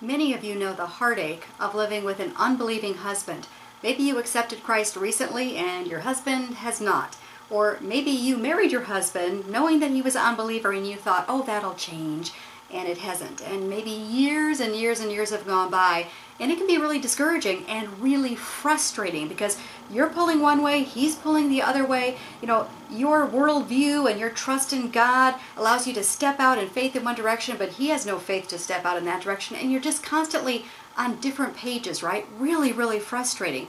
Many of you know the heartache of living with an unbelieving husband. Maybe you accepted Christ recently and your husband has not. Or maybe you married your husband knowing that he was an unbeliever and you thought, oh, that'll change, and it hasn't. And maybe years and years and years have gone by, and it can be really discouraging and really frustrating because you're pulling one way, he's pulling the other way. You know, your worldview and your trust in God allows you to step out in faith in one direction, but he has no faith to step out in that direction, and you're just constantly on different pages, right? Really, really frustrating.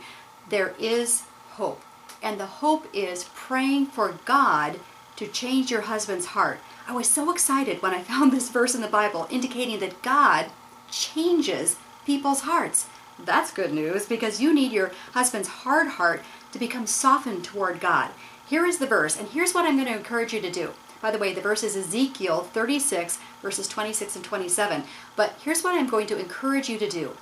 There is hope. And the hope is praying for God to change your husband's heart. I was so excited when I found this verse in the Bible indicating that God changes people's hearts. That's good news because you need your husband's hard heart to become softened toward God. Here is the verse, and here's what I'm going to encourage you to do. By the way, the verse is Ezekiel 36, verses 26 and 27. But here's what I'm going to encourage you to do.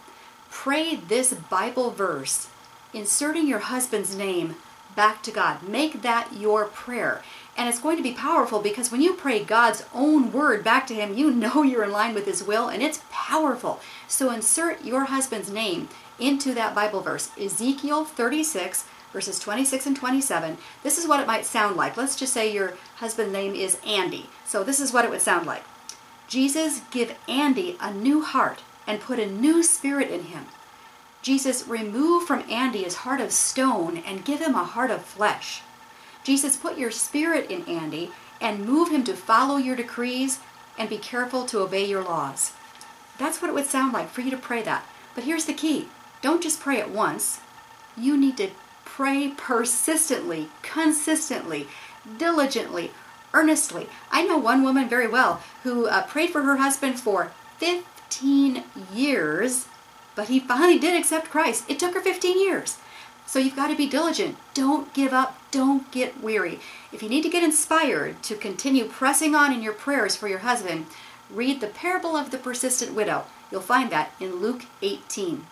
Pray this Bible verse, inserting your husband's name back to God. Make that your prayer. And it's going to be powerful because when you pray God's own word back to him, you know you're in line with his will, and it's powerful. So insert your husband's name into that Bible verse. Ezekiel 36, verses 26 and 27. This is what it might sound like. Let's just say your husband's name is Andy. So this is what it would sound like. Jesus, give Andy a new heart and put a new spirit in him. Jesus, remove from Andy his heart of stone and give him a heart of flesh. Jesus, put your spirit in Andy and move him to follow your decrees and be careful to obey your laws. That's what it would sound like for you to pray that. But here's the key. Don't just pray it once. You need to pray persistently, consistently, diligently, earnestly. I know one woman very well who prayed for her husband for 15 years, but he finally did accept Christ. It took her 15 years. So you've got to be diligent. Don't give up. Don't get weary. If you need to get inspired to continue pressing on in your prayers for your husband, read the parable of the persistent widow. You'll find that in Luke 18.